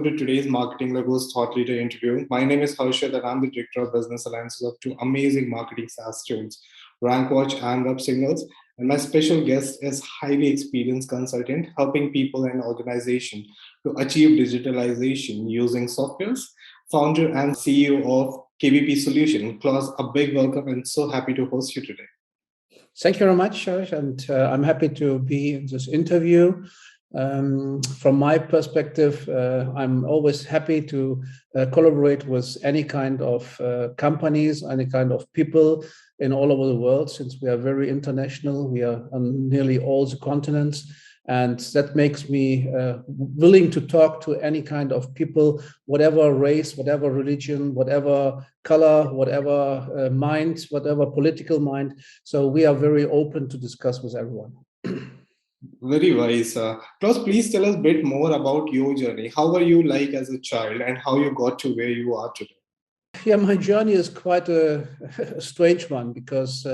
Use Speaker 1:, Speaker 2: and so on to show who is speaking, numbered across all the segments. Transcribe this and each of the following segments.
Speaker 1: welcome to today's Marketing Logos Thought Leader interview. My name is Harshit and I'm the Director of Business Alliances of two amazing marketing SaaS tools, RankWatch and Websignals. And my special guest is highly experienced consultant helping people and organizations to achieve digitalization using softwares, founder and CEO of KVP Solutions. Klaus, a big welcome and so happy to host you today.
Speaker 2: Thank you very much, Harsh, and I'm happy to be in this interview. From my perspective, I'm always happy to collaborate with any kind of companies, any kind of people in all over the world, since we are very international. We are on nearly all the continents, and that makes me willing to talk to any kind of people, whatever race, whatever religion, whatever color, whatever mind, whatever political mind. So we are very open to discuss with everyone.
Speaker 1: Very wise. Klaus, please tell us a bit more about your journey. How were you like as a child and how you got to where you are today?
Speaker 2: Yeah, my journey is quite a strange one because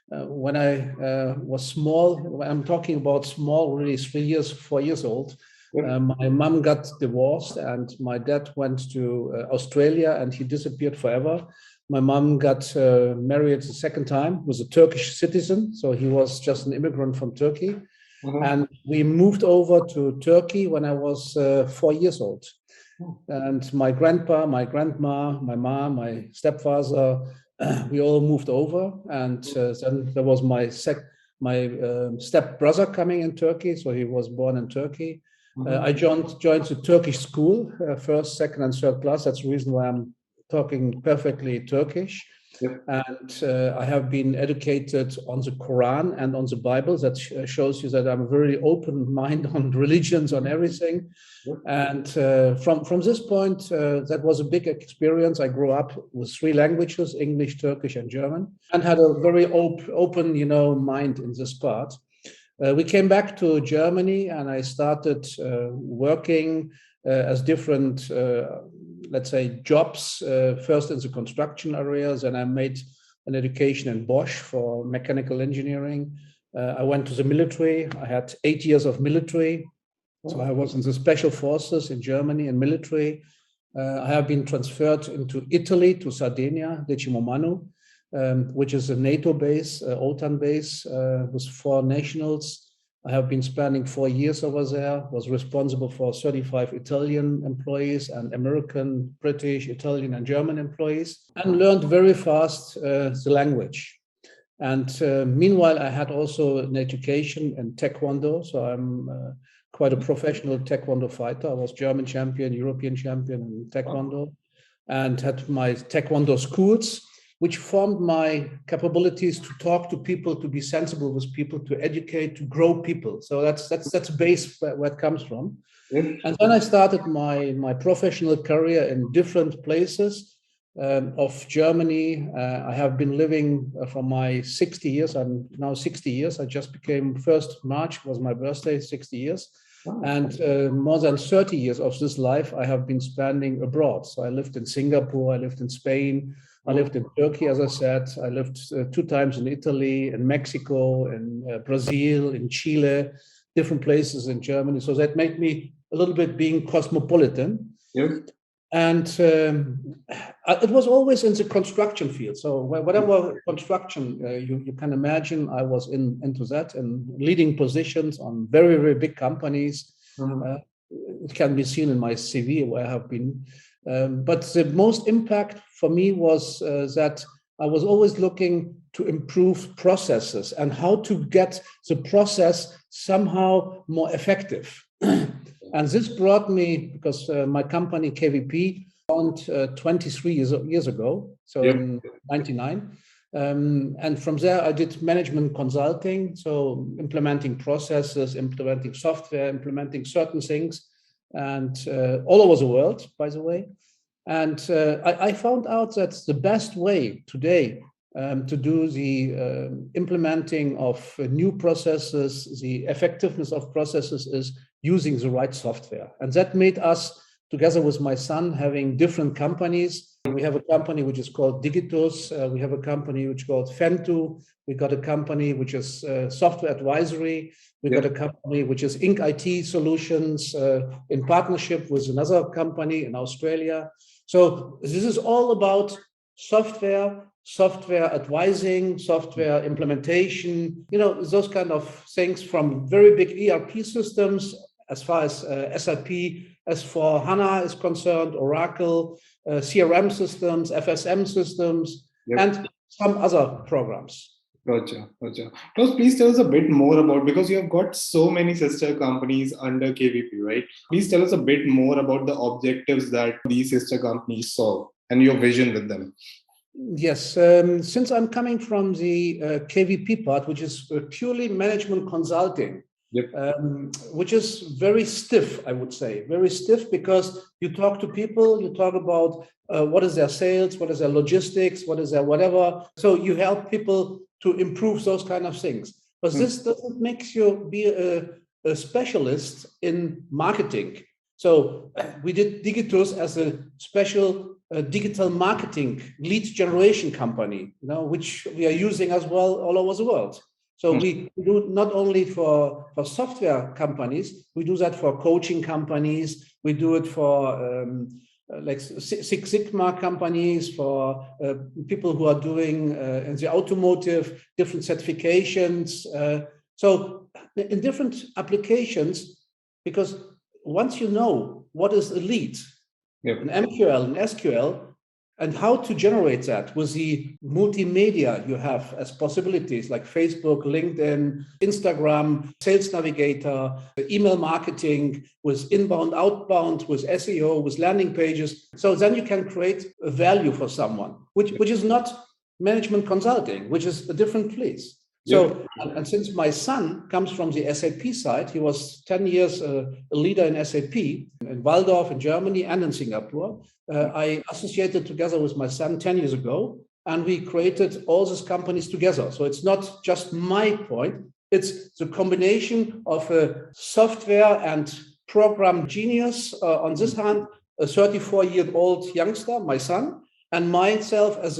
Speaker 2: when I was small, I'm talking about small, really 3 years, 4 years old, my mom got divorced and my dad went to Australia and he disappeared forever. My mom got married the second time, was a Turkish citizen. So he was just an immigrant from Turkey. And we moved over to Turkey when I was 4 years old. And my grandpa, my grandma, my mom, my stepfather, we all moved over. And then there was my step brother coming in Turkey. So he was born in Turkey. I joined the Turkish school, first, second, and third class. That's the reason why I'm talking perfectly Turkish. And I have been educated on the Quran and on the Bible. That shows you that I'm a very open mind on religions, on everything. And from this point, that was a big experience. I grew up with 3 languages, English, Turkish, and German, and had a very open, mind in this part. We came back to Germany and I started working as different, let's say, jobs, first in the construction areas, and I made an education in Bosch for mechanical engineering. I went to the military. I had 8 years of military. So I was in the special forces in Germany and military. I have been transferred into Italy, to Sardinia, Decimo Manu, which is a NATO base, OTAN base with 4 nationals. I have been spending 4 years over there, was responsible for 35 Italian employees and American, British, Italian, and German employees, and learned very fast the language. And meanwhile, I had also an education in Taekwondo. So I'm quite a professional Taekwondo fighter. I was German champion, European champion in Taekwondo, and had my Taekwondo schools, which formed my capabilities to talk to people, to be sensible with people, to educate, to grow people. So that's base where it comes from. And then I started my professional career in different places of Germany. I have been living for my 60 years. I'm now 60 years. I just became 1st March was my birthday, 60 years. And more than 30 years of this life I have been spending abroad. So I lived in Singapore, I lived in Spain, I lived in Turkey, as I said. I lived 2 times in Italy, in Mexico, in Brazil, in Chile, different places in Germany. So that made me a little bit being cosmopolitan. And it was always in the construction field. So whatever construction you can imagine, I was into that and leading positions on very, very big companies. It can be seen in my CV where I have been. But the most impact for me was that I was always looking to improve processes and how to get the process somehow more effective. And this brought me, because my company KVP founded 23 years ago, so in 99. And from there, I did management consulting, so implementing processes, implementing software, implementing certain things, and all over the world, by the way. And I found out that the best way today to do the implementing of new processes, the effectiveness of processes is using the right software. And that made us together with my son, having different companies. We have a company which is called Digitus. We have a company which is called Fentu. We got a company which is software advisory. We got a company which is Inc. IT Solutions in partnership with another company in Australia. So this is all about software advising, software implementation, those kind of things, from very big ERP systems as far as SAP, S/4HANA is concerned, Oracle, CRM systems, FSM systems, and some other programs.
Speaker 1: Gotcha. Klaus, please tell us a bit more about, because you have got so many sister companies under KVP, right? Please tell us a bit more about the objectives that these sister companies solve and your vision with them.
Speaker 2: Yes, since I'm coming from the KVP part, which is purely management consulting, which is very stiff, I would say, very stiff, because you talk to people, you talk about what is their sales, what is their logistics, what is their whatever. So you help people to improve those kind of things. But this doesn't make you be a specialist in marketing. So we did Digitus as a special digital marketing lead generation company, which we are using as well all over the world. So we do not only for software companies, we do that for coaching companies, we do it for like Six Sigma companies, for people who are doing in the automotive, different certifications. So in different applications, because once you know what is a lead, an MQL, an SQL, and how to generate that with the multimedia you have as possibilities, like Facebook, LinkedIn, Instagram, Sales Navigator, email marketing, with inbound, outbound, with SEO, with landing pages. So then you can create a value for someone, which is not management consulting, which is a different place. So, and since my son comes from the SAP side, he was 10 years a leader in SAP in Waldorf in Germany and in Singapore. I associated together with my son 10 years ago, and we created all these companies together. So it's not just my point, it's the combination of a software and program genius on this hand, a 34-year-old youngster, my son, and myself as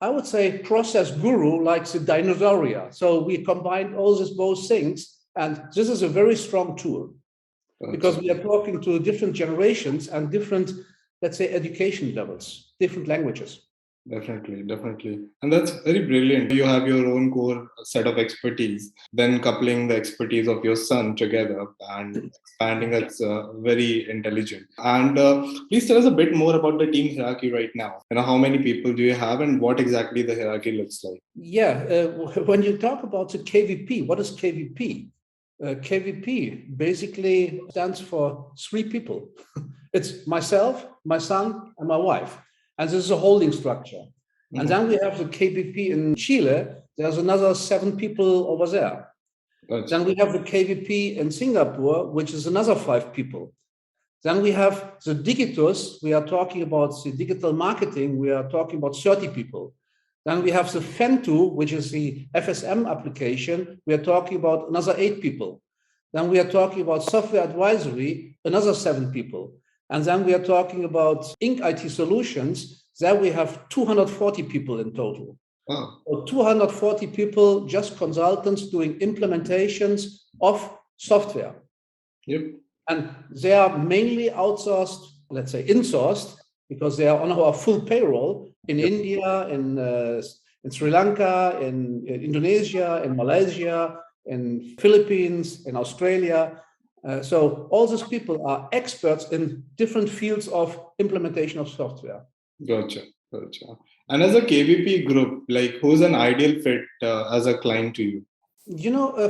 Speaker 2: I would say, process guru, like the dinosaur. So we combined all these both things, and this is a very strong tool because we are talking to different generations and different, let's say, education levels, different languages.
Speaker 1: Definitely. And that's very brilliant. You have your own core set of expertise, then coupling the expertise of your son together and expanding, that's very intelligent. And please tell us a bit more about the team hierarchy right now. How many people do you have and what exactly the hierarchy looks like?
Speaker 2: Yeah, when you talk about the KVP, what is KVP? KVP basically stands for 3 people. It's myself, my son, and my wife. And this is a holding structure. And then we have the KVP in Chile. There's another 7 people over there. Then we have the KVP in Singapore, which is another 5 people. Then we have the Digitus. We are talking about the digital marketing. We are talking about 30 people. Then we have the Fentu, which is the FSM application. We are talking about another 8 people. Then we are talking about software advisory, another 7 people. And then we are talking about Inc. IT Solutions. There we have 240 people in total.
Speaker 1: Wow.
Speaker 2: So 240 people, just consultants doing implementations of software. And they are mainly outsourced, let's say insourced, because they are on our full payroll in India, in Sri Lanka, in Indonesia, in Malaysia, in Philippines, in Australia. So all these people are experts in different fields of implementation of software.
Speaker 1: Gotcha. And as a KVP group, like who's an ideal fit as a client to you?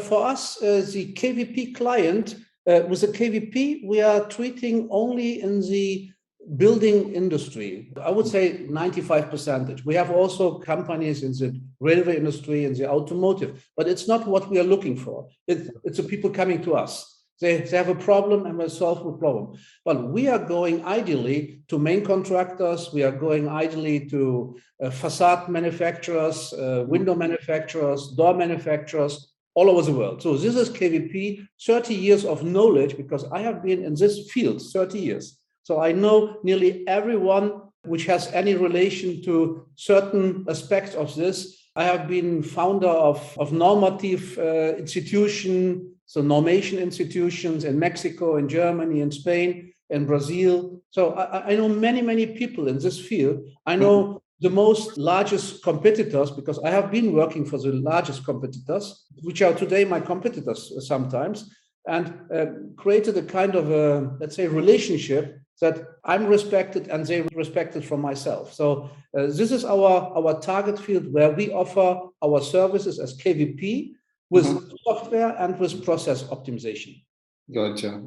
Speaker 2: For us, the KVP client, with the KVP, we are treating only in the building industry. I would say 95%. We have also companies in the railway industry, in the automotive, but it's not what we are looking for. It's the people coming to us. They have a problem and we solve the problem. But we are going ideally to main contractors. We are going ideally to facade manufacturers, window manufacturers, door manufacturers, all over the world. So this is KVP, 30 years of knowledge, because I have been in this field 30 years. So I know nearly everyone which has any relation to certain aspects of this. I have been founder of normative institution, so normation institutions in Mexico, in Germany, in Spain, in Brazil. So I know many, many people in this field. I know the most largest competitors because I have been working for the largest competitors, which are today my competitors sometimes, and created a kind of a, let's say, relationship that I'm respected and they respected from myself. So this is our target field where we offer our services as KVP with software and with process optimization.
Speaker 1: Gotcha. And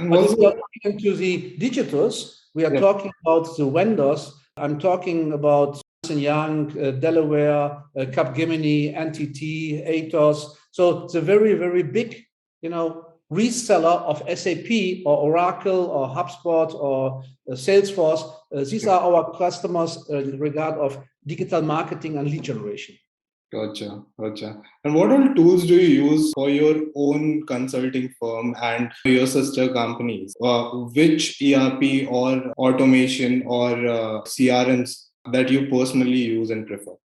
Speaker 2: but
Speaker 1: what's
Speaker 2: if we are looking into the digitals, we are talking about the vendors. I'm talking about Ernst & Young, Delaware, Capgemini, NTT, Atos. So it's a very, very big, reseller of SAP or Oracle or HubSpot or Salesforce. These are our customers in regard of digital marketing and lead generation.
Speaker 1: Gotcha. And what all tools do you use for your own consulting firm and your sister companies? Which ERP or automation or CRMs that you personally use and prefer?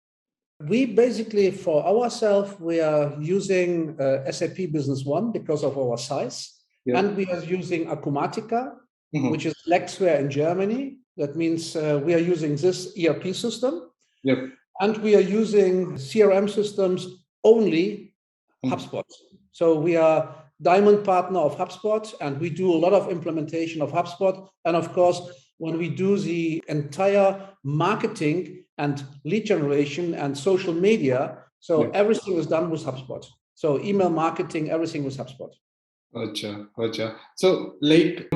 Speaker 2: We basically, for ourselves, we are using SAP Business One because of our size. And we are using Acumatica, which is Lexware in Germany. That means we are using this ERP system. And we are using CRM systems only HubSpot. So we are diamond partner of HubSpot, and we do a lot of implementation of HubSpot. And of course, when we do the entire marketing and lead generation and social media, so everything is done with HubSpot. So email marketing, everything with HubSpot.
Speaker 1: Gotcha. So,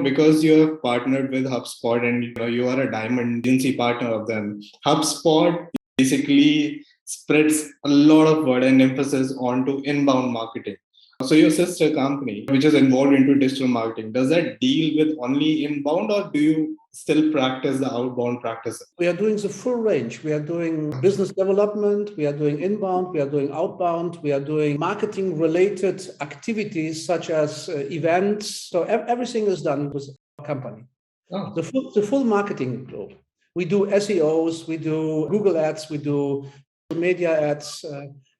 Speaker 1: because you have partnered with HubSpot and you are a diamond agency partner of them, HubSpot basically spreads a lot of word and emphasis onto inbound marketing. So your sister company, which is involved into digital marketing, does that deal with only inbound or do you still practice the outbound practices?
Speaker 2: We are doing the full range. We are doing business development, we are doing inbound, we are doing outbound, we are doing marketing related activities such as events. So everything is done with our company. The full marketing globe. We do SEOs, we do Google ads, we do media ads.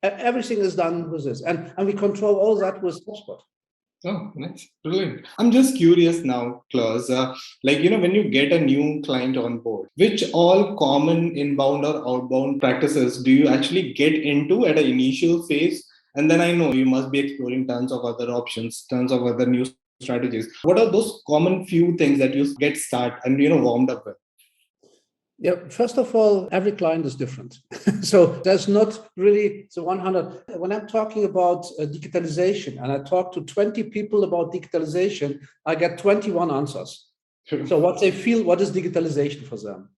Speaker 2: Everything is done with this. And we control all that with HubSpot.
Speaker 1: Oh, nice. Brilliant. I'm just curious now, Klaus, when you get a new client on board, which all common inbound or outbound practices do you actually get into at an initial phase? And then I know you must be exploring tons of other options, tons of other new strategies. What are those common few things that you get started and, warmed up with?
Speaker 2: Yeah, first of all, every client is different. So there's not really the 100. When I'm talking about digitalization and I talk to 20 people about digitalization, I get 21 answers. So what they feel, what is digitalization for them?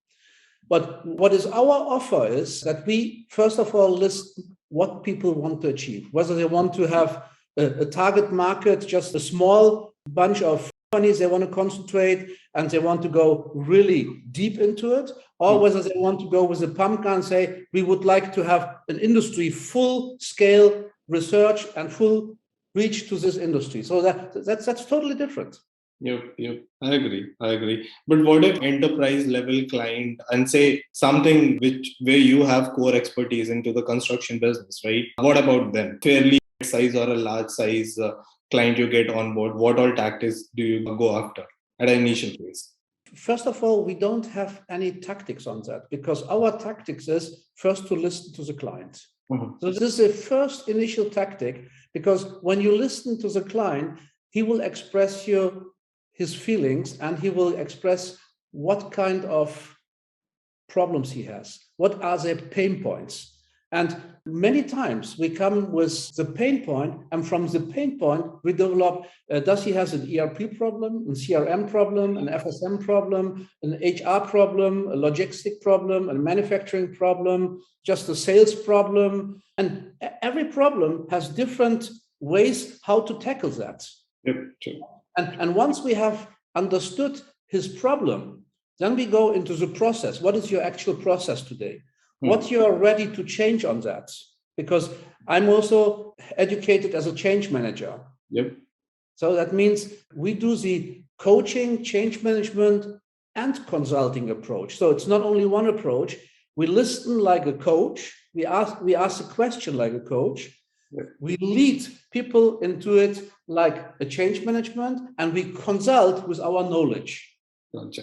Speaker 2: But what is our offer is that we, first of all, list what people want to achieve, whether they want to have a target market, just a small bunch of companies they want to concentrate and they want to go really deep into it, or whether they want to go with a pumpkin and say, we would like to have an industry full scale research and full reach to this industry. So that's totally different.
Speaker 1: Yep. I agree. But what if enterprise level client and say something where you have core expertise into the construction business, right? What about them? Fairly size or a large size client you get on board, what all tactics do you go after at an initial phase?
Speaker 2: First of all, we don't have any tactics on that because our tactics is first to listen to the client. So this is a first initial tactic because when you listen to the client, he will express his feelings and he will express what kind of problems he has, what are their pain points. And many times we come with the pain point, and from the pain point, we develop, does he has an ERP problem, a CRM problem, an FSM problem, an HR problem, a logistic problem, a manufacturing problem, just a sales problem. And every problem has different ways how to tackle that.
Speaker 1: Yep, true.
Speaker 2: And once we have understood his problem, then we go into the process. What is your actual process today? What you are ready to change on that? Because I'm also educated as a change manager.
Speaker 1: Yep.
Speaker 2: So that means we do the coaching, change management and consulting approach. So it's not only one approach. We listen like a coach. We ask a question like a coach.
Speaker 1: Yeah.
Speaker 2: We lead people into it like a change management, and we consult with our knowledge.
Speaker 1: Gotcha.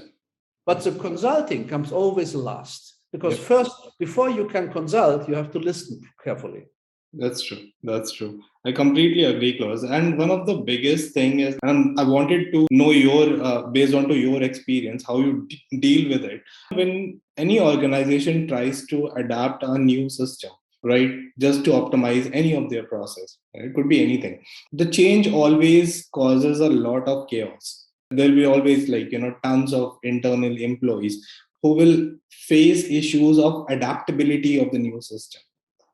Speaker 2: But the consulting comes always last, because
Speaker 1: Yeah.
Speaker 2: first, before you can consult, you have to listen carefully.
Speaker 1: That's true. That's true. I completely agree, Klaus. And one of the biggest thing is, and I wanted to know based on to your experience, how you deal with it. When any organization tries to adapt a new system, right, just to optimize any of their process, right? It could be anything. The change always causes a lot of chaos. There'll be always tons of internal employees who will face issues of adaptability of the new system.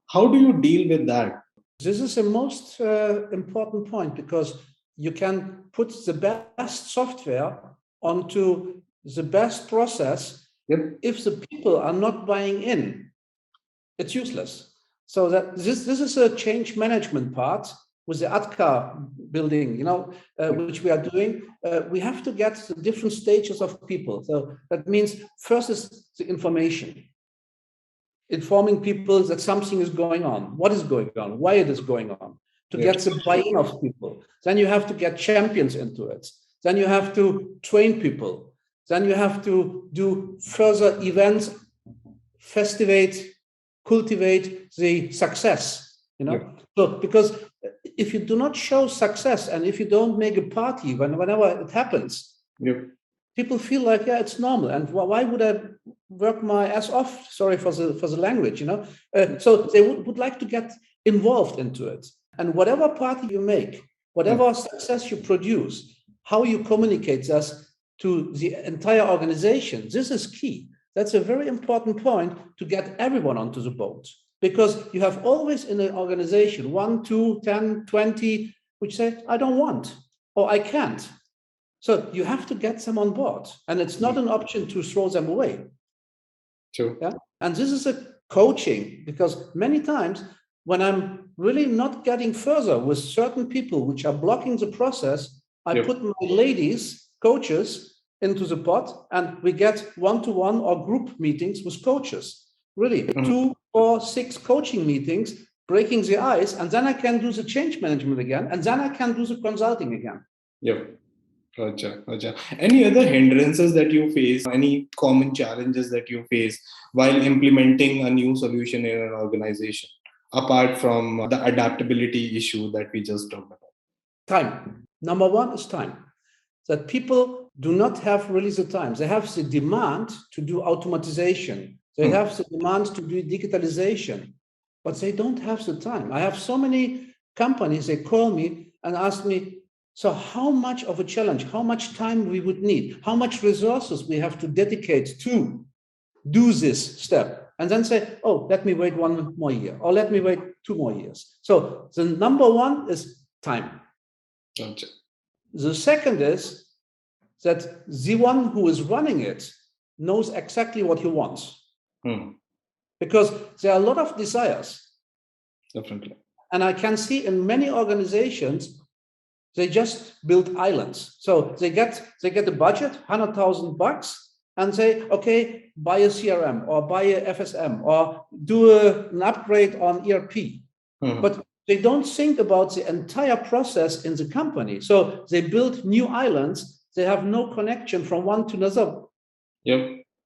Speaker 1: How do you deal with that?
Speaker 2: This is the most important point, because you can put the best software onto the best process.
Speaker 1: Yep.
Speaker 2: If the people are not buying in, it's useless. So that this is a change management part with the ATKA building, which we are doing. We have to get the different stages of people. So that means first is the information. Informing people that something is going on, what is going on, why it is going on, to get the buy-in of people. Then you have to get champions into it. Then you have to train people. Then you have to do further events, festivate, cultivate the success, So, because if you do not show success, and if you don't make a party whenever it happens, people feel like, yeah, it's normal. And why would I work my ass off? Sorry for the language, So they would like to get involved into it. And whatever party you make, whatever success you produce, how you communicate this to the entire organization, this is key. That's a very important point to get everyone onto the boat. Because you have always in an organization 1, 2, 10, 20, which say, I don't want, or I can't. So you have to get them on board, and it's not an option to throw them away.
Speaker 1: True.
Speaker 2: Yeah. And this is a coaching, because many times when I'm really not getting further with certain people which are blocking the process, I put my ladies, coaches, into the pot, and we get one-to-one or group meetings with coaches. Really, 2, 4, 6 coaching meetings, breaking the ice, and then I can do the change management again, and then I can do the consulting again.
Speaker 1: Yep. Gotcha. Any other hindrances that you face, any common challenges that you face while implementing a new solution in an organization, apart from the adaptability issue that we just talked about?
Speaker 2: Time. Number one is time. That people do not have really the time. They have the demand to do automatization. They have the demand to do digitalization, but they don't have the time. I have so many companies, they call me and ask me, so how much of a challenge, how much time we would need, how much resources we have to dedicate to do this step, and then say, oh, let me wait 1 more year, or let me wait 2 more years. So the number one is time.
Speaker 1: Gotcha.
Speaker 2: The second is that the one who is running it knows exactly what he wants. Because there are a lot of desires.
Speaker 1: Definitely.
Speaker 2: And I can see in many organizations, they just build islands. So they get a budget, $100,000, and say, okay, buy a CRM or buy a FSM or do an upgrade on ERP. But they don't think about the entire process in the company. So they build new islands. They have no connection from one to another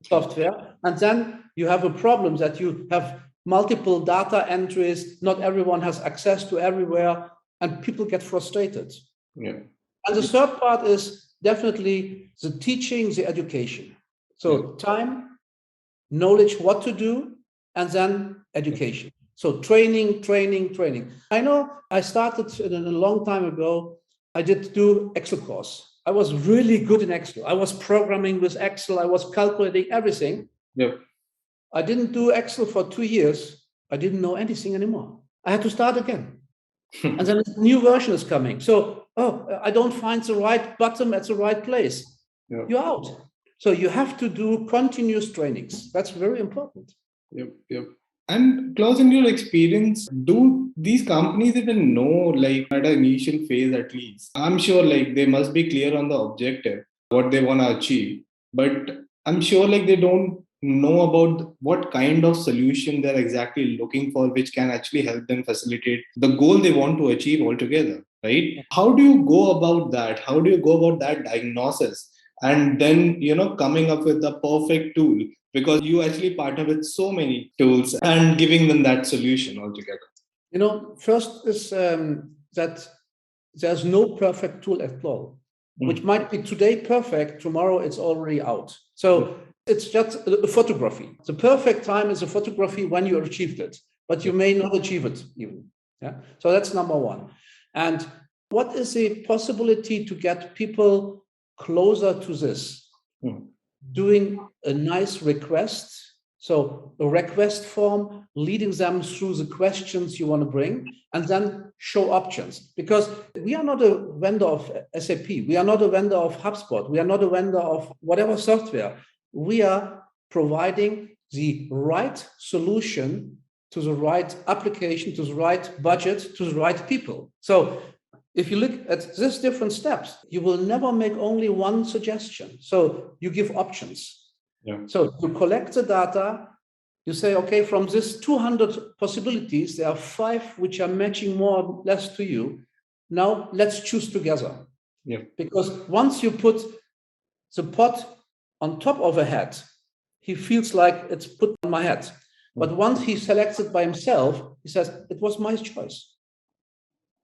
Speaker 2: software. And then you have a problem that you have multiple data entries. Not everyone has access to everywhere, and people get frustrated. And the third part is definitely the teaching, the education. So time, knowledge, what to do, and then education. So training. I know I started a long time ago. I did do Excel course. I was really good in Excel. I was programming with Excel. I was calculating everything. I didn't do Excel for 2 years. I didn't know anything anymore. I had to start again. And then a new version is coming. So, I don't find the right button at the right place. You're out. So you have to do continuous trainings. That's very important.
Speaker 1: And Klaus, in your experience, do these companies even know, like at an initial phase at least? I'm sure like they must be clear on the objective, what they want to achieve. but I'm sure like they don't know about what kind of solution they're exactly looking for, which can actually help them facilitate the goal they want to achieve altogether, right? How do you go about that? How do you go about that diagnosis? And then, coming up with the perfect tool, because you actually partner with so many tools and giving them that solution altogether.
Speaker 2: First is that there's no perfect tool at all, which might be today perfect, tomorrow it's already out. So it's just a photography. The perfect time is a photography when you achieved it, but you may not achieve it even. Yeah. So that's number one. And what is the possibility to get people closer to this? Doing a nice request. So a request form, leading them through the questions you want to bring, and then show options. Because we are not a vendor of SAP. We are not a vendor of HubSpot. We are not a vendor of whatever software. We are providing the right solution to the right application, to the right budget, to the right people. So if you look at these different steps, you will never make only one suggestion. So you give options. Yeah. So you collect the data, you say, okay, from this 200 possibilities, there are 5 which are matching more or less to you. Now let's choose together. Yeah. Because once you put the pot on top of a hat, he feels like it's put on my head. But once he selects it by himself, he says, it was my choice.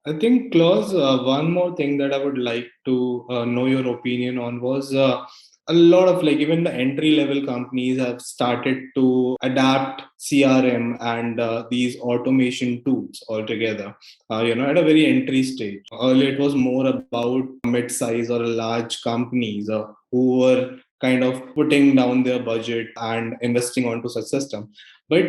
Speaker 1: I think, Klaus, one more thing that I would like to know your opinion on was a lot of like even the entry level companies have started to adapt CRM and these automation tools altogether, at a very entry stage. Earlier, it was more about mid-size or large companies who were kind of putting down their budget and investing onto such system. But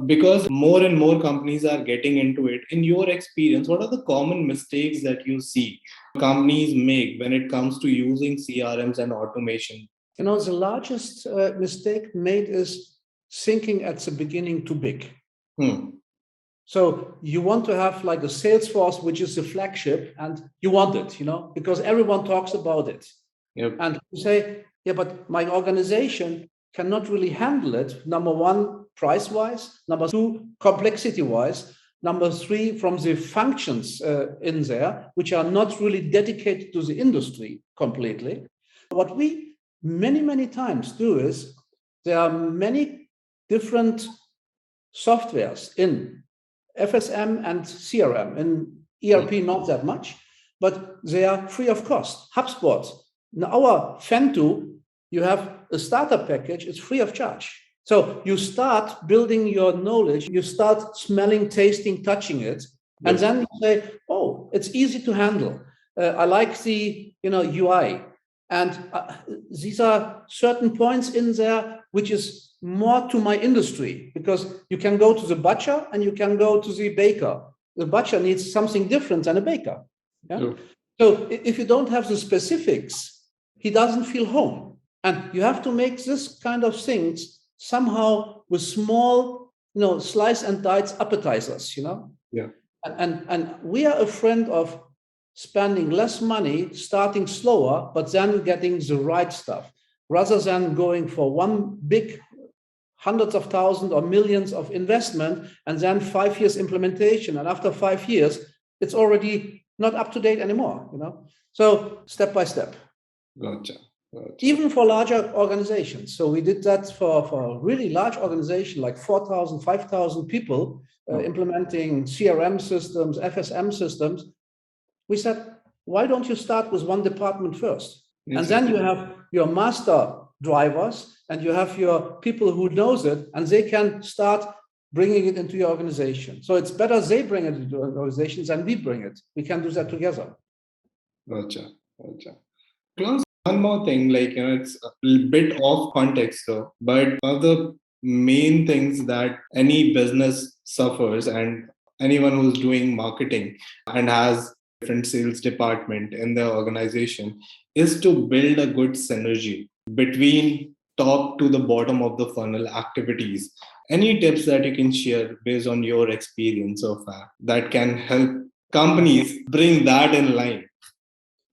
Speaker 1: because more and more companies are getting into it, in your experience, what are the common mistakes that you see companies make when it comes to using CRMs and automation?
Speaker 2: The largest mistake made is thinking at the beginning too big. So you want to have like a Salesforce, which is the flagship, and you want it, because everyone talks about it. Yep. And you say, yeah, but my organization cannot really handle it. Number one, price-wise. Number two, complexity-wise. Number three, from the functions in there, which are not really dedicated to the industry completely. What we many, many times do is there are many different softwares in FSM and CRM. In ERP, not that much, but they are free of cost. HubSpot, in our Fentu, you have a starter package, it's free of charge. So you start building your knowledge, you start smelling, tasting, touching it, and then you say, oh, it's easy to handle. I like the UI. And these are certain points in there which is more to my industry, because you can go to the butcher and you can go to the baker. The butcher needs something different than a baker. Yeah? Sure. So if you don't have the specifics, he doesn't feel home. And you have to make this kind of things somehow with small, slice and dice appetizers, Yeah. And we are a friend of spending less money, starting slower, but then getting the right stuff, rather than going for one big hundreds of thousands or millions of investment and then 5 years implementation. And after 5 years, it's already not up to date anymore, So step by step.
Speaker 1: Gotcha.
Speaker 2: Even for larger organizations. So we did that for a really large organization, like 4,000, 5,000 people implementing CRM systems, FSM systems. We said, why don't you start with one department first? And then you have your master drivers and you have your people who knows it, and they can start bringing it into your organization. So it's better they bring it into organizations than we bring it. We can do that together.
Speaker 1: Gotcha. Klaus, one more thing, it's a bit off context though, but one of the main things that any business suffers, and anyone who's doing marketing and has different sales department in their organization, is to build a good synergy between top to the bottom of the funnel activities. Any tips that you can share based on your experience so far that can help companies bring that in line?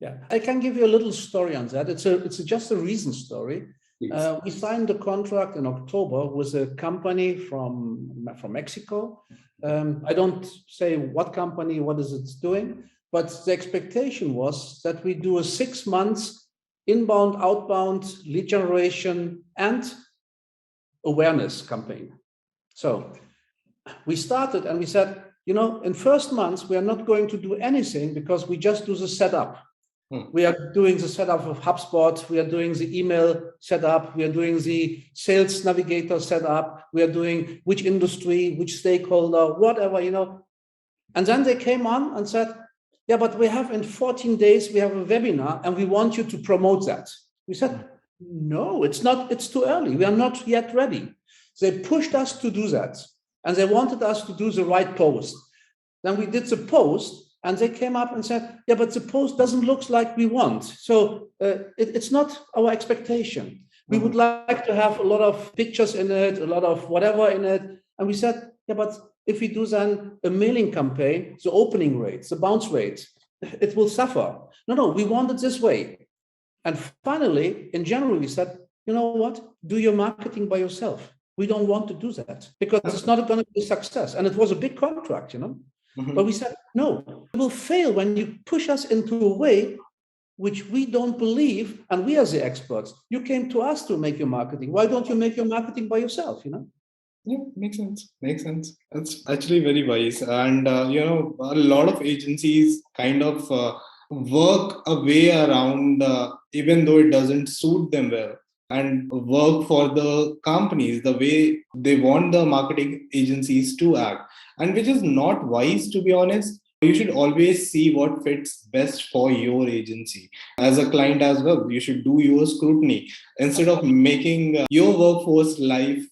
Speaker 2: Yeah, I can give you a little story on that. It's just a recent story.
Speaker 1: Please.
Speaker 2: We signed a contract in October with a company from Mexico. I don't say what company, what is it doing, but the expectation was that we do a 6 months inbound, outbound lead generation and awareness campaign. So we started and we said, in first months, we are not going to do anything because we just do the setup. We are doing the setup of HubSpot. We are doing the email setup. We are doing the sales navigator setup. We are doing which industry, which stakeholder, whatever, And then they came on and said, yeah, but we have in 14 days, we have a webinar and we want you to promote that. We said, no, it's not. It's too early. We are not yet ready. They pushed us to do that. And they wanted us to do the right post. Then we did the post. And they came up and said, yeah, but the post doesn't look like we want. So it's not our expectation. We would like to have a lot of pictures in it, a lot of whatever in it. And we said, yeah, but if we do then a mailing campaign, the opening rates, the bounce rates, it will suffer. No, we want it this way. And finally, in January, we said, you know what? Do your marketing by yourself. We don't want to do that because it's not going to be a success. And it was a big contract, But we said, no, it will fail when you push us into a way which we don't believe, and we are the experts. You came to us to make your marketing. Why don't you make your marketing by yourself,
Speaker 1: Yeah, makes sense. Makes sense. That's actually very wise. And, a lot of agencies kind of work a way around, even though it doesn't suit them well, and work for the companies the way they want the marketing agencies to act, and which is not wise, to be honest. You should always see what fits best for your agency. As a client as well, you should do your scrutiny instead of making your workforce life,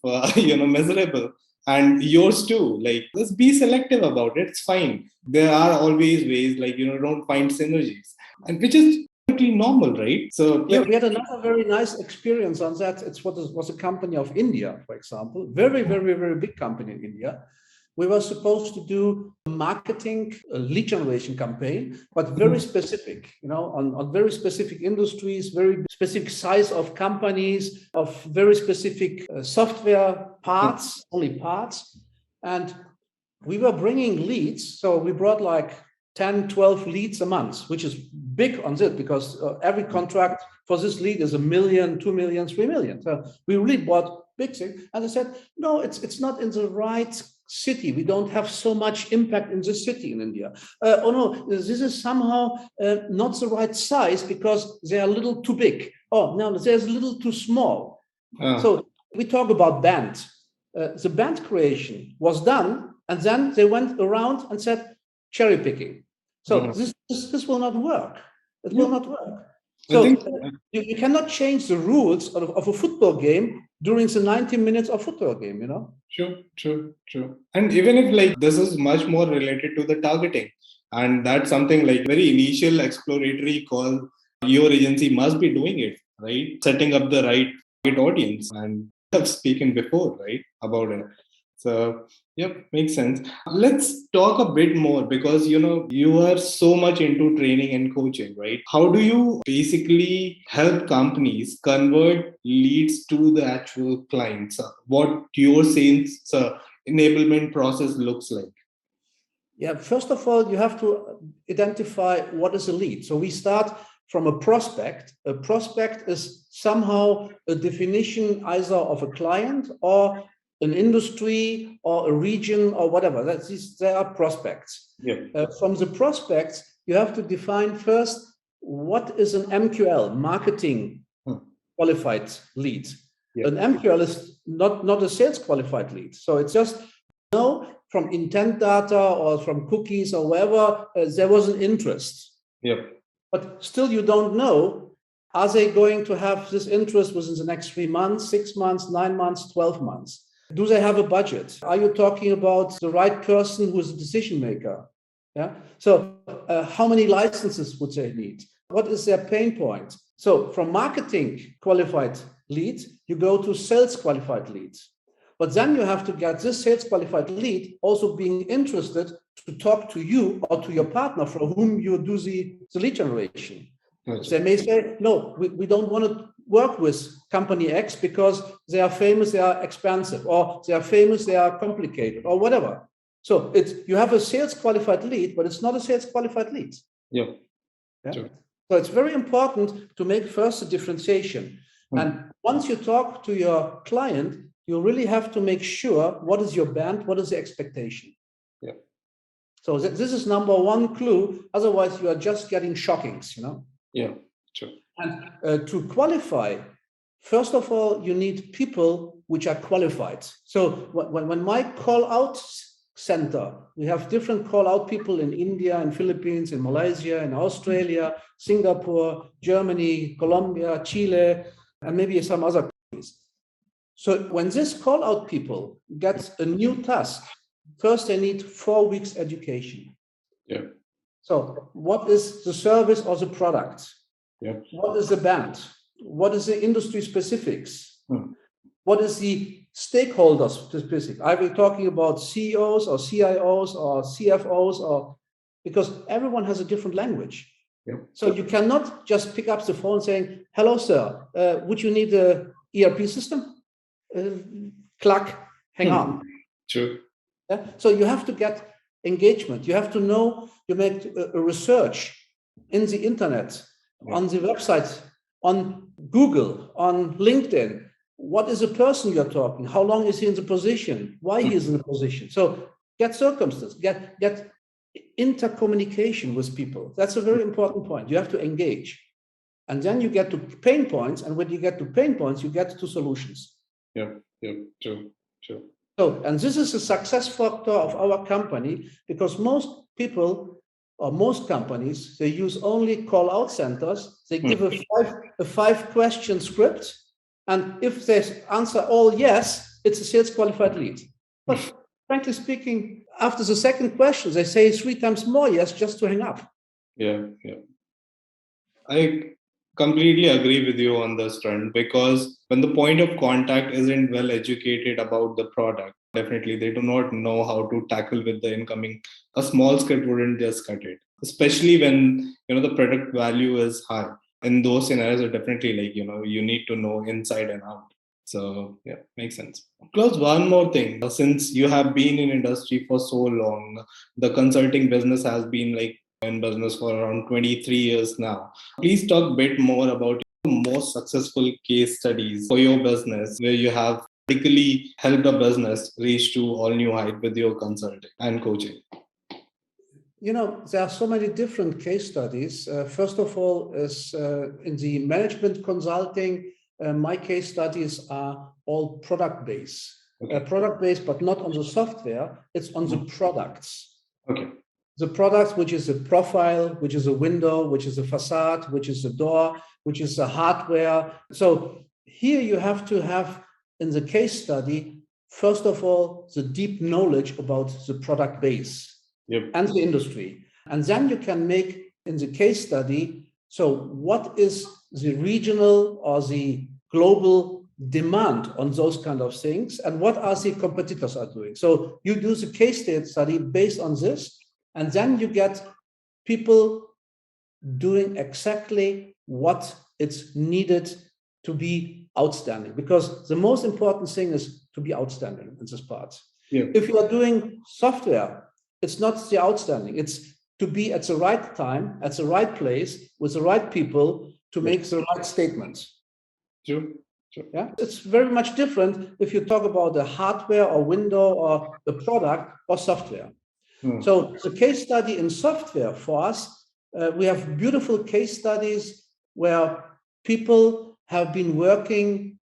Speaker 1: miserable, and yours too. Like, just be selective about it. It's fine. There are always ways, don't find synergies, and which is totally normal, right? So
Speaker 2: yeah, we had another very nice experience on that. It's what was a company of India, for example, very, very, very big company in India. We were supposed to do a marketing lead generation campaign, but very specific, on very specific industries, very specific size of companies, of very specific software parts, only parts. And we were bringing leads. So we brought like 10, 12 leads a month, which is big on this because every contract for this lead is 1 million, 2 million, 3 million. So we really bought big things. And I said, no, it's not in the right city. We don't have so much impact in this city in India. Oh no, this is somehow not the right size because they are a little too big. Oh no, they're a little too small. So we talk about band. The band creation was done, and then they went around and said cherry picking. So this will not work. It will not work. So you cannot change the rules of a football game during the 90 minutes of football game,
Speaker 1: True. And even if this is much more related to the targeting, and that's something like very initial exploratory call, your agency must be doing it, right? Setting up the right target audience, and I've spoken before, right, about it. So, yep, makes sense. Let's talk a bit more because, you are so much into training and coaching, right? How do you basically help companies convert leads to the actual clients? What your sales enablement process looks like?
Speaker 2: Yeah, first of all, you have to identify what is a lead. So we start from a prospect. A prospect is somehow a definition either of a client or an industry or a region or whatever. There are prospects.
Speaker 1: Yeah.
Speaker 2: From the prospects, you have to define first what is an MQL, marketing qualified lead. Yeah. An MQL is not a sales qualified lead. So it's just from intent data or from cookies or wherever there was an interest.
Speaker 1: Yeah.
Speaker 2: But still you don't know, are they going to have this interest within the next 3 months, 6 months, 9 months, 12 months? Do they have a budget? Are you talking about the right person who is a decision maker? Yeah. So how many licenses would they need? What is their pain point? So from marketing qualified leads, you go to sales qualified leads. But then you have to get this sales qualified lead also being interested to talk to you or to your partner for whom you do the lead generation. Gotcha. They may say, no, we don't want to work with company X because they are famous, they are expensive, or they are famous, they are complicated, or whatever. So you have a sales qualified lead, but it's not a sales qualified lead.
Speaker 1: Yeah.
Speaker 2: Sure. So it's very important to make first a differentiation. And once you talk to your client, you really have to make sure what is your band, what is the expectation.
Speaker 1: Yeah.
Speaker 2: So this is number one clue. Otherwise, you are just getting shockings,
Speaker 1: Yeah, true.
Speaker 2: And to qualify, first of all, you need people which are qualified. So when my call-out center, we have different call-out people in India, in Philippines, in Malaysia, in Australia, Singapore, Germany, Colombia, Chile, and maybe some other countries. So when this call-out people get a new task, first they need 4 weeks education.
Speaker 1: Yeah.
Speaker 2: So what is the service or the product?
Speaker 1: Yeah.
Speaker 2: What is the band? What is the industry specifics? What is the stakeholders specific? Are we talking about CEOs or CIOs or CFOs, or because everyone has a different language?
Speaker 1: Yeah.
Speaker 2: So you cannot just pick up the phone saying, "Hello, sir, would you need an ERP system?" Clack, hang on.
Speaker 1: True.
Speaker 2: Yeah? So you have to get engagement. You have to know, you make a research in the internet, on the website, on Google, on LinkedIn. What is the person you're talking? How long is he in the position? Why he is in the position? So get circumstance, get intercommunication with people. That's a very important point. You have to engage. And then you get to pain points. And when you get to pain points, you get to solutions.
Speaker 1: Yeah, true.
Speaker 2: So, and this is a success factor of our company, because most people or most companies, they use only call-out centers. They give a five question script. And if they answer all yes, it's a sales qualified lead. But frankly speaking, after the second question, they say 3 times more yes just to hang up.
Speaker 1: Yeah. I completely agree with you on this trend, because when the point of contact isn't well educated about the product, definitely they do not know how to tackle with the incoming. A small script wouldn't just cut it, especially when the product value is high. In those scenarios, are definitely you need to know inside and out. So yeah, makes sense. Klaus, one more thing. Since you have been in industry for so long, the consulting business has been in business for around 23 years now. Please talk a bit more about your most successful case studies for your business, where you have particularly helped a business reach to all new height with your consulting and coaching.
Speaker 2: There are so many different case studies. First of all, is in the management consulting, my case studies are all product-based. Okay. Product-based, but not on the software, it's on the products.
Speaker 1: Okay.
Speaker 2: The product, which is a profile, which is a window, which is a facade, which is a door, which is a hardware. So here you have to have, in the case study, first of all, the deep knowledge about the product base.
Speaker 1: Yep.
Speaker 2: And the industry. And then you can make in the case study, so what is the regional or the global demand on those kind of things, and what are the competitors are doing? So you do the case study based on this, and then you get people doing exactly what it's needed to be outstanding, because the most important thing is to be outstanding in this part.
Speaker 1: Yeah.
Speaker 2: If you are doing software, it's not the outstanding. It's to be at the right time, at the right place, with the right people to make the right statements.
Speaker 1: Sure.
Speaker 2: Yeah, it's very much different if you talk about the hardware or window or the product or software. So the case study in software for us, we have beautiful case studies where people have been working.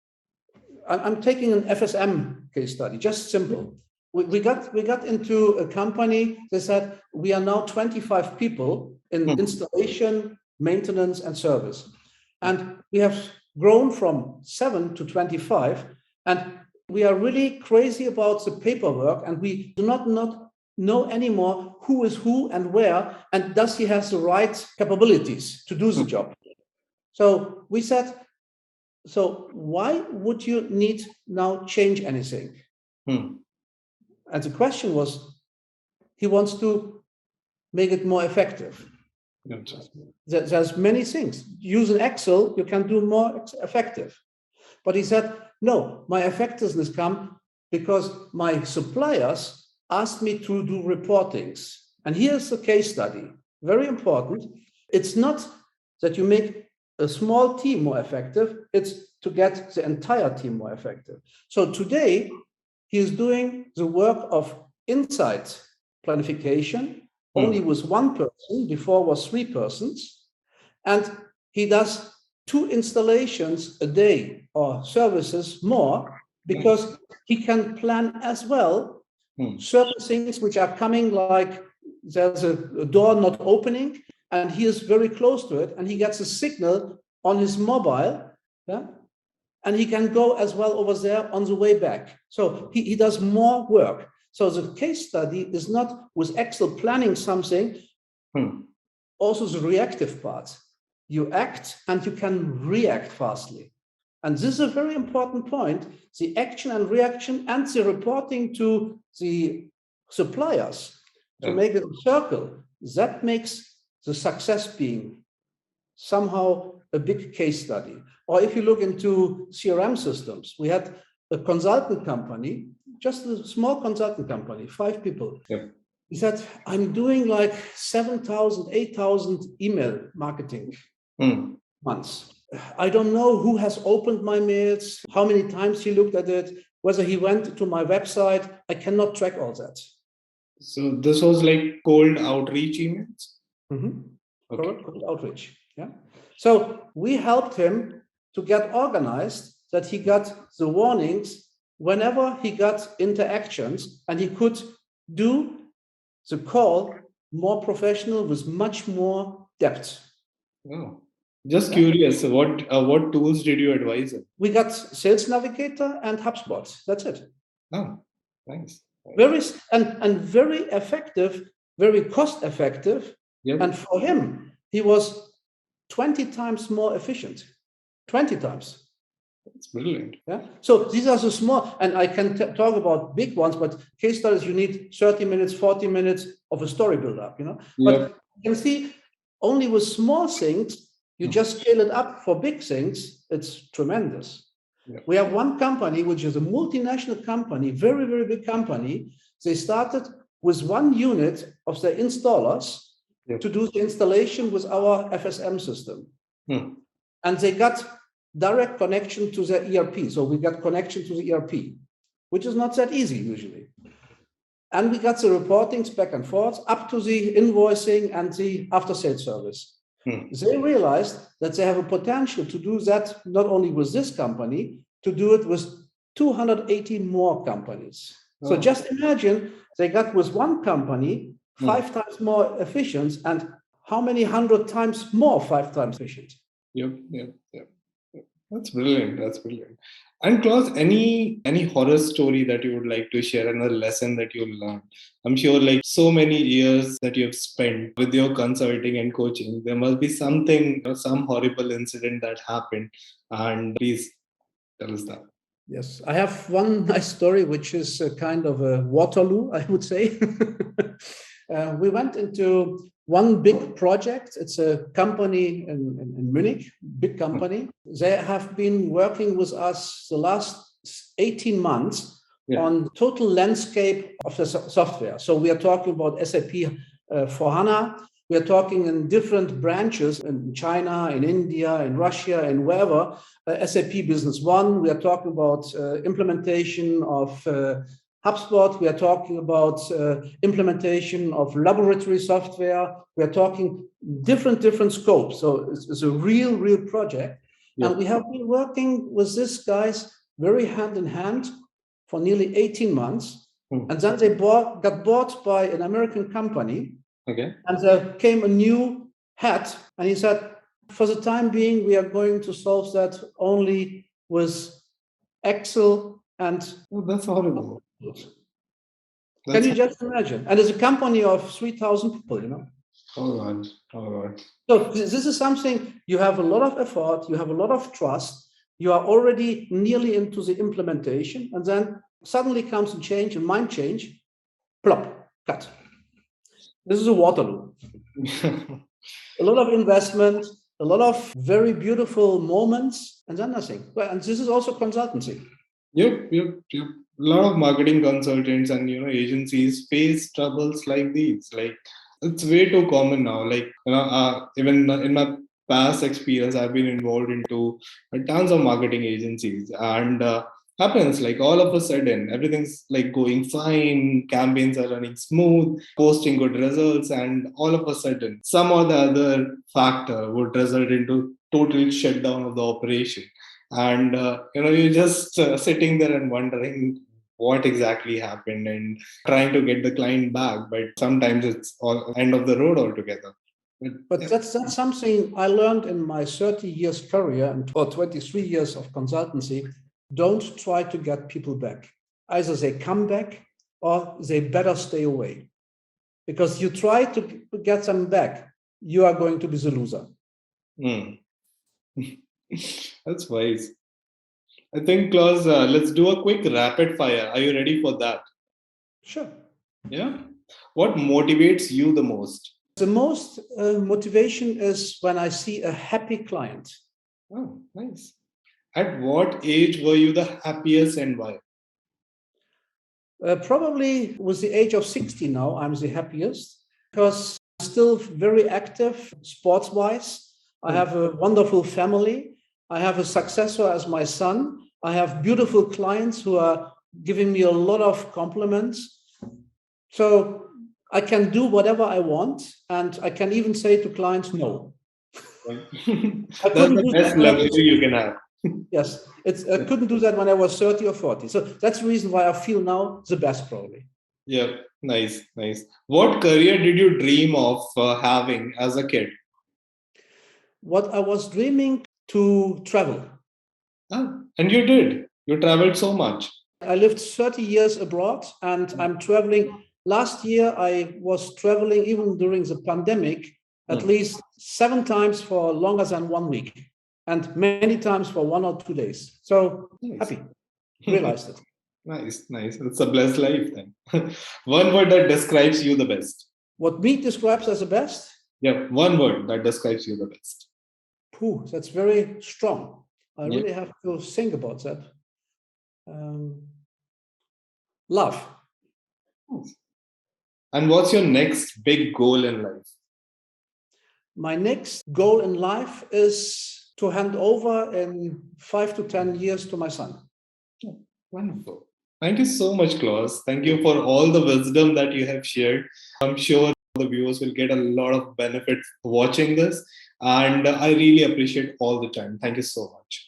Speaker 2: I'm taking an FSM case study, just simple. We got into a company. They said we are now 25 people in installation, maintenance, and service, and we have grown from 7 to 25. And we are really crazy about the paperwork, and we do not know anymore who is who and where, and does he have the right capabilities to do the job. So we said, so why would you need now change anything? And the question was, he wants to make it more effective. There's many things. Using Excel, you can do more effective. But he said, no, my effectiveness come because my suppliers asked me to do reportings. And here's the case study, very important. It's not that you make a small team more effective, it's to get the entire team more effective. So today, he is doing the work of insight planification only with one person, before was 3 persons, and he does 2 installations a day or services more because he can plan as well certain things which are coming, like there's a door not opening and he is very close to it and he gets a signal on his mobile, and he can go as well over there on the way back. So he does more work. So the case study is not with Excel planning something, also the reactive part. You act and you can react fastly. And this is a very important point. The action and reaction and the reporting to the suppliers to make it a circle, that makes the success being somehow a big case study. Or if you look into CRM systems, we had a consultant company, just a small consultant company, 5 people. He said, I'm doing like 7,000, 8,000 email marketing months. I don't know who has opened my mails, how many times he looked at it, whether he went to my website. I cannot track all that.
Speaker 1: So this was like cold outreach emails?
Speaker 2: Correct, cold outreach. Yeah. So we helped him to get organized, that he got the warnings whenever he got interactions, and he could do the call more professional with much more depth.
Speaker 1: Oh. Just curious, what tools did you advise him?
Speaker 2: We got Sales Navigator and HubSpot. That's it.
Speaker 1: Oh, nice.
Speaker 2: Very very effective, very cost effective. And for him, he was 20 times more efficient. 20 times.
Speaker 1: That's brilliant.
Speaker 2: Yeah. So these are the small, and I can talk about big ones, but case studies, you need 30 minutes, 40 minutes of a story build-up, But you can see only with small things, you just scale it up for big things. It's tremendous. We have one company, which is a multinational company, very, very big company. They started with 1 unit of their installers to do the installation with our FSM system. And they got direct connection to their ERP. So we got connection to the ERP, which is not that easy usually. And we got the reportings back and forth up to the invoicing and the after-sales service. They realized that they have a potential to do that not only with this company, to do it with 280 more companies. So just imagine they got with one company 5 times more efficient, and how many 100 times more 5 times efficient.
Speaker 1: Yep. That's brilliant. And Klaus, any horror story that you would like to share, another lesson that you learned? I'm sure like so many years that you have spent with your consulting and coaching, there must be something, some horrible incident that happened. And please tell us that.
Speaker 2: Yes, I have one nice story, which is a kind of a Waterloo, I would say. We went into one big project. It's a company in Munich, big company. They have been working with us the last 18 months on total landscape of the software. So we are talking about SAP for HANA. We are talking in different branches in China, in India, in Russia, and wherever. SAP Business One. We are talking about implementation of HubSpot. We are talking about implementation of laboratory software. We are talking different scopes. So it's a real project. And we have been working with these guys very hand in hand for nearly 18 months. And then they got bought by an American company. And there came a new head, and he said, for the time being, we are going to solve that only with Excel and...
Speaker 1: Oh, that's horrible.
Speaker 2: Can you just imagine? And it's a company of 3,000 people,
Speaker 1: Oh God.
Speaker 2: So this is something, you have a lot of effort, you have a lot of trust, you are already nearly into the implementation, and then suddenly comes a change, a mind change, plop, cut. This is a Waterloo. A lot of investment, a lot of very beautiful moments, and then nothing. Well, and this is also consultancy.
Speaker 1: Yep. A lot of marketing consultants and agencies face troubles like these. Like it's way too common now. Like even in my past experience, I've been involved into tons of marketing agencies, and happens like all of a sudden everything's like going fine, campaigns are running smooth, posting good results, and all of a sudden some or the other factor would result into total shutdown of the operation, and you're just sitting there and wondering what exactly happened and trying to get the client back, but sometimes it's all end of the road altogether.
Speaker 2: But that's something I learned in my 30 years career and or 23 years of consultancy. Don't try to get people back. Either they come back or they better stay away. Because you try to get them back, you are going to be the loser.
Speaker 1: That's wise. I think, Klaus, let's do a quick rapid fire. Are you ready for that?
Speaker 2: Sure.
Speaker 1: Yeah. What motivates you the most?
Speaker 2: The most motivation is when I see a happy client.
Speaker 1: Oh, nice. At what age were you the happiest and why?
Speaker 2: Probably with the age of 60 now, I'm the happiest because I'm still very active sports-wise. I have a wonderful family. I have a successor as my son. I have beautiful clients who are giving me a lot of compliments. So I can do whatever I want, and I can even say to clients, no.
Speaker 1: That's the best luxury you can have.
Speaker 2: Yes, I couldn't do that when I was 30 or 40. So that's the reason why I feel now the best, probably.
Speaker 1: Yeah, nice. What career did you dream of having as a kid?
Speaker 2: What I was dreaming to travel.
Speaker 1: And you did. You traveled so much.
Speaker 2: I lived 30 years abroad and I'm traveling. Last year, I was traveling even during the pandemic, at least 7 times for longer than 1 week and many times for 1 or 2 days. So happy, realized it.
Speaker 1: Nice. It's a blessed life then. One word that describes you the best.
Speaker 2: What me describes as the best?
Speaker 1: Yeah, one word that describes you the best.
Speaker 2: That's very strong. I really have to think about that. Love.
Speaker 1: And what's your next big goal in life?
Speaker 2: My next goal in life is to hand over in 5 to 10 years to my son.
Speaker 1: Wonderful. Thank you so much, Klaus. Thank you for all the wisdom that you have shared. I'm sure the viewers will get a lot of benefit watching this. And I really appreciate all the time. Thank you so much.